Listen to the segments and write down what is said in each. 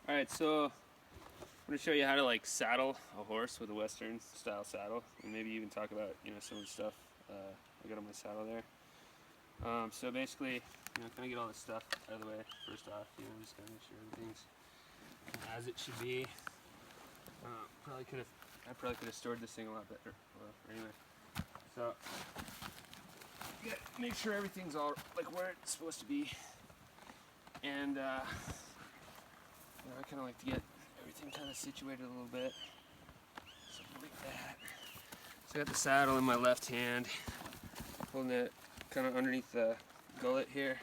Alright, so I'm going to show you how to like saddle a horse with a Western style saddle, and maybe even talk about some of the stuff I got on my saddle there. So basically, kind of get all this stuff out of the way first off. Just kind of make sure everything's as it should be. I probably could have stored this thing a lot better. Well, anyway, so make sure everything's all like where it's supposed to be, and I kind of like to get everything kind of situated a little bit, something like that. So I got the saddle in my left hand, holding it kind of underneath the gullet here,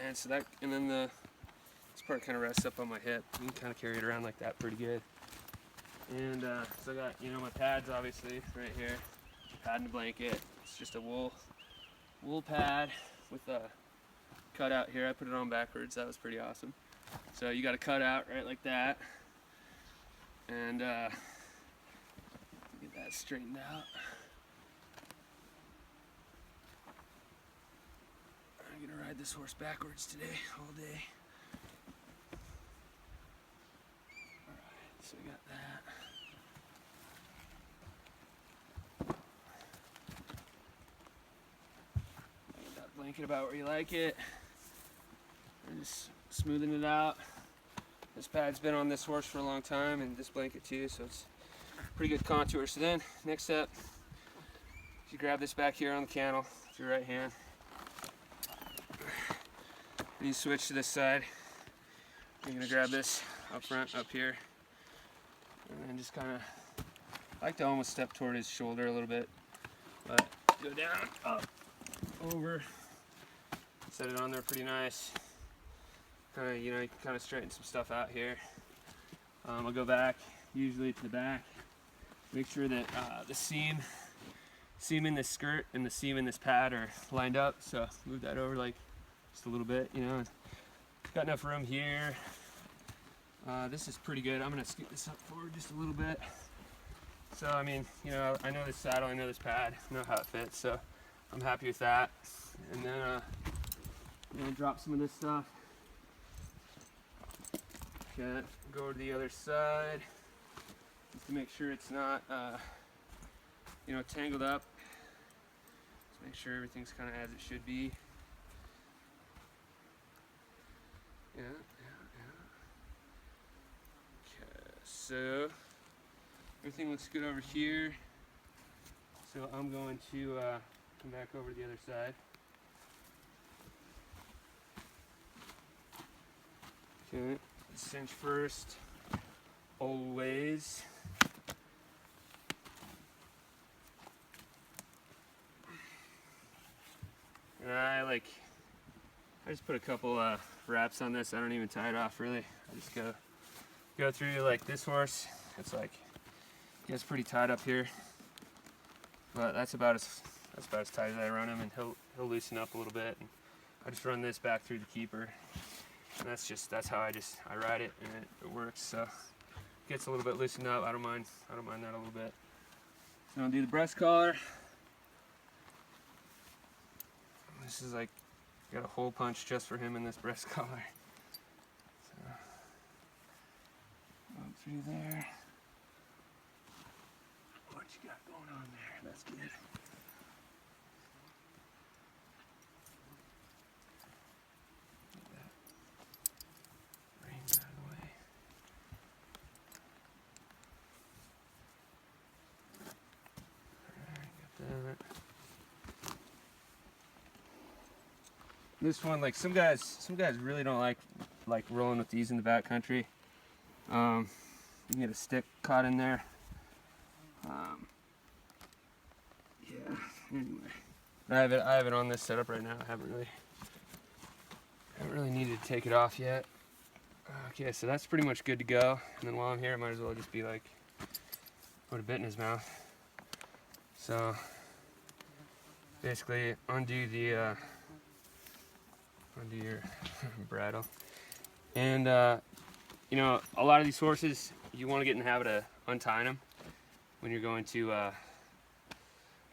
and so then this part kind of rests up on my hip. You can kind of carry it around like that pretty good. And so I got my pads obviously right here, pad and a blanket. It's just a wool pad with a cutout here. I put it on backwards. That was pretty awesome. So you got to cut out right like that, and get that straightened out. I'm gonna ride this horse backwards today, all day. Alright, so we got that. Get that blanket about where you like it. And just smoothing it out. This pad's been on this horse for a long time, and this blanket too, so it's pretty good contour. So then, next step, you grab this back here on the cantle with your right hand. And you switch to this side. You're gonna grab this up front, up here, and then just kind of, I like to almost step toward his shoulder a little bit, but go down, up, over, set it on there pretty nice. Kind of, you can kind of straighten some stuff out here. I'll go back, usually to the back. Make sure that the seam in this skirt and the seam in this pad are lined up. So move that over like just a little bit. Got enough room here. This is pretty good. I'm gonna scoot this up forward just a little bit. So I mean, I know this saddle, I know this pad, I know how it fits. So I'm happy with that. And then drop some of this stuff. Okay, go over to the other side just to make sure it's not, tangled up. Just make sure everything's kind of as it should be. Yeah. Okay, so everything looks good over here. So I'm going to come back over to the other side. Okay. Cinch first, always. And I just put a couple wraps on this. I don't even tie it off really. I just go through like this horse. It's like he gets pretty tied up here, but that's about as tight as I run him, and he'll loosen up a little bit. And I just run this back through the keeper. And that's how I ride it, and it works. So it gets a little bit loosened up. I don't mind that a little bit. So I'll do the breast collar. This is like, got a hole punch just for him in this breast collar. So go through there. What you got going on there? That's good. This one, like some guys really don't like rolling with these in the backcountry. You can get a stick caught in there. Yeah. Anyway, I have it on this setup right now. I haven't really needed to take it off yet. Okay, so that's pretty much good to go. And then while I'm here, I might as well just be like, put a bit in his mouth. So basically, undo your bridle. And a lot of these horses, you want to get in the habit of untying them when you're going to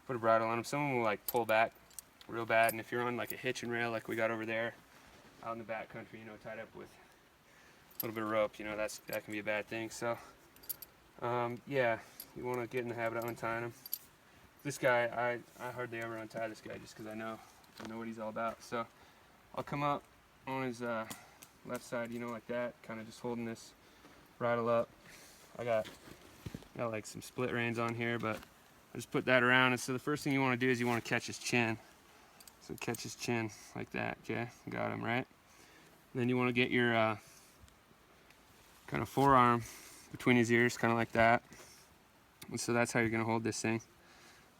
put a bridle on them. Some of them will like pull back real bad, and if you're on like a hitch and rail like we got over there out in the back country, tied up with little bit of rope, you know, that can be a bad thing. So yeah, you want to get in the habit of untying him. This guy, I hardly ever untie this guy just because I know what he's all about. So I'll come up on his left side, you know, like that, kind of just holding this bridle up. I got like some split reins on here, but I just put that around. And so the first thing you want to do is you want to catch his chin. So catch his chin like that, okay? Got him, right? Then you want to get your kind of forearm between his ears, kind of like that. And so that's how you're going to hold this thing.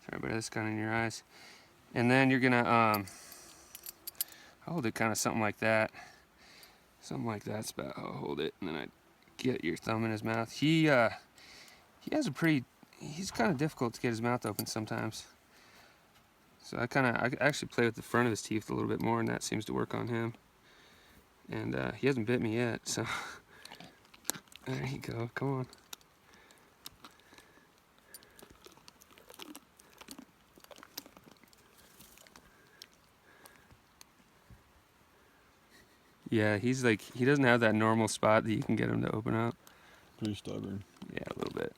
Sorry about this kind of in your eyes. And then you're going to hold it kind of something like that. Something like that's about how I'll hold it. And then I get your thumb in his mouth. He has a pretty, he's kind of difficult to get his mouth open sometimes. So I actually play with the front of his teeth a little bit more, and that seems to work on him. And he hasn't bit me yet, so there you go, come on. Yeah, he's like, he doesn't have that normal spot that you can get him to open up. Pretty stubborn. Yeah, a little bit.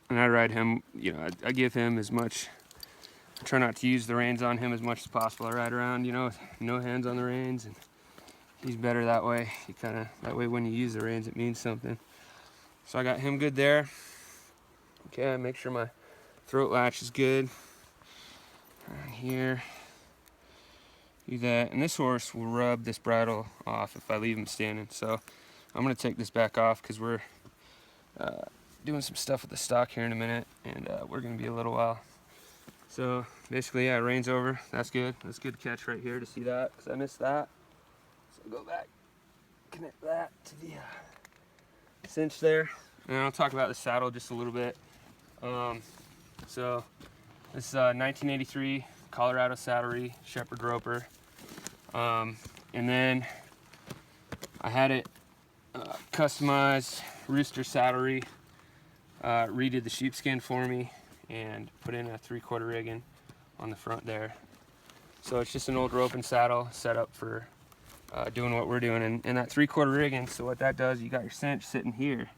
And I ride him, you know, I give him as much, I try not to use the reins on him as much as possible. I ride around, you know, with no hands on the reins, and he's better that way. You kind of, that way when you use the reins, it means something. So I got him good there. Okay, make sure my throat latch is good. Right here. Do that, and this horse will rub this bridle off if I leave him standing. So I'm gonna take this back off because we're doing some stuff with the stock here in a minute, and we're gonna be a little while. So basically, yeah, reins over. That's good. That's a good catch right here to see that, because I missed that. So go back, connect that to the cinch there, and I'll talk about the saddle just a little bit. So this is 1983 Colorado Saddlery Shepherd Roper, and then I had it customized Rooster Saddlery, redid the sheepskin for me and put in a 3/4 rigging on the front there. So it's just an old rope and saddle set up for doing what we're doing, and that 3/4 rigging. So what that does, you got your cinch sitting here,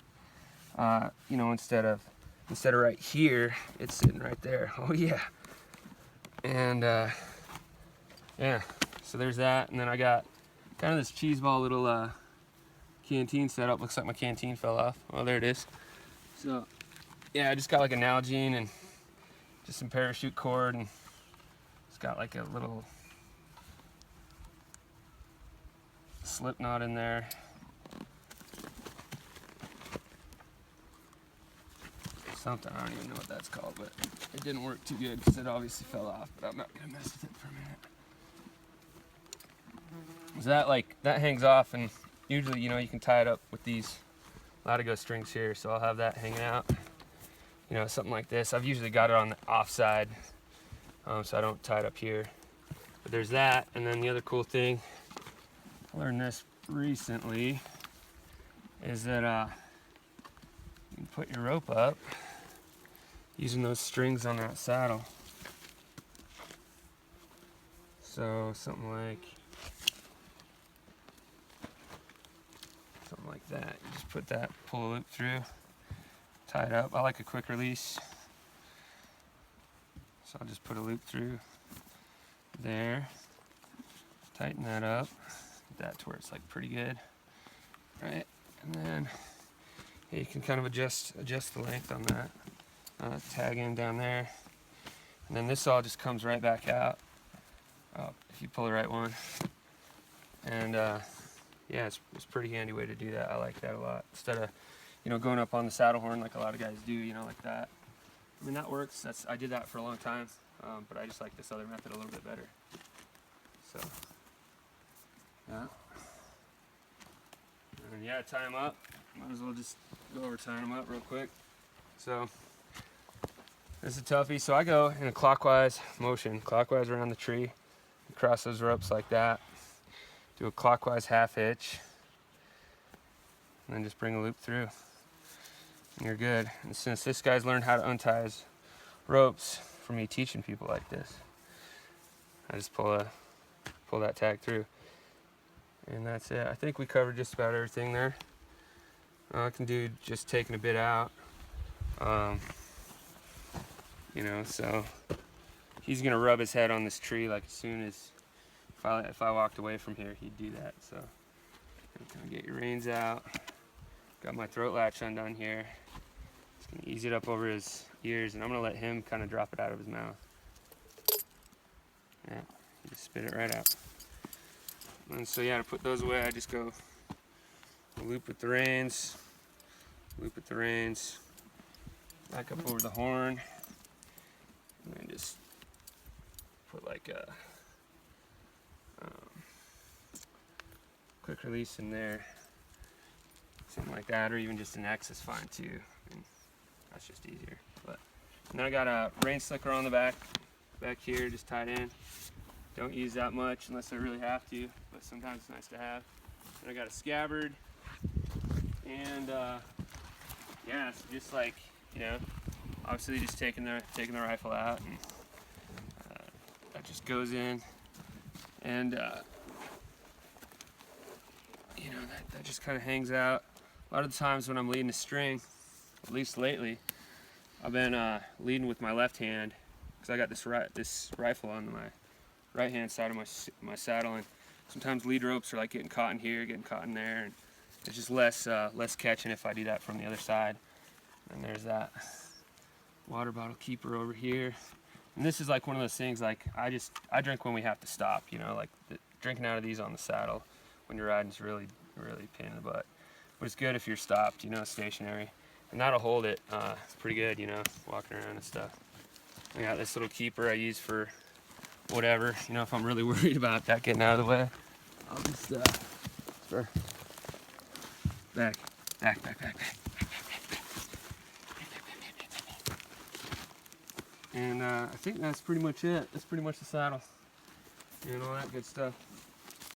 you know, instead of right here, it's sitting right there. Oh yeah. And yeah, so there's that. And then I got kind of this cheese ball little canteen setup. Looks like my canteen fell off. Oh, there it is. So yeah, I just got like a Nalgene and just some parachute cord, and it's got like a little slip knot in there. Something, I don't even know what that's called, but it didn't work too good because it obviously fell off, but I'm not gonna mess with it for a minute. So that hangs off, and usually, you know, you can tie it up with these Latigo strings here, so I'll have that hanging out, you know, something like this. I've usually got it on the offside, so I don't tie it up here. But there's that, and then the other cool thing, I learned this recently, is that you can put your rope up using those strings on that saddle. So something like that. You just put that, pull a loop through, tie it up. I like a quick release, so I'll just put a loop through there, tighten that up, get that to where it's like pretty good, right? And then you can kind of adjust the length on that. Tag in down there, and then this all just comes right back out if you pull the right one. And yeah, it's a pretty handy way to do that. I like that a lot, instead of, you know, going up on the saddle horn like a lot of guys do, you know, like that. I mean, that works. I did that for a long time, but I just like this other method a little bit better. So yeah, and yeah, tie them up. Might as well just go over tying them up real quick. So this is a toughie. So I go in a clockwise motion, clockwise around the tree, cross those ropes like that, do a clockwise half hitch, and then just bring a loop through, and you're good. And since this guy's learned how to untie his ropes from me teaching people like this, I just pull that tag through. And that's it. I think we covered just about everything there. I can do just taking a bit out. You know, so he's gonna rub his head on this tree like as soon as, if I walked away from here, he'd do that. So kind of get your reins out. Got my throat latch undone here. Just gonna ease it up over his ears, and I'm gonna let him kind of drop it out of his mouth. Yeah, you just spit it right out. And so yeah, to put those away, I just go loop with the reins, back up over the horn, and then just put like a quick release in there, something like that, or even just an X is fine too. And that's just easier. And then I got a rein slicker on the back here, just tied in. Don't use that much unless I really have to, but sometimes it's nice to have. And I got a scabbard, and yeah, it's just like, you know, obviously just taking the rifle out, and that just goes in, and you know, that just kind of hangs out. A lot of the times when I'm leading a string, at least lately, I've been leading with my left hand because I got this rifle on my right hand side of my saddle, and sometimes lead ropes are like getting caught in here, getting caught in there, and it's just less catching if I do that from the other side. And there's that water bottle keeper over here. And this is like one of those things, like I drink when we have to stop, you know, like drinking out of these on the saddle when you're riding is really a pain in the butt. But it's good if you're stopped, you know, stationary. And that'll hold it. It's pretty good, you know, walking around and stuff. I got this little keeper I use for whatever, you know, if I'm really worried about that getting out of the way. I'll just back. And I think that's pretty much it. That's pretty much the saddle and all that good stuff.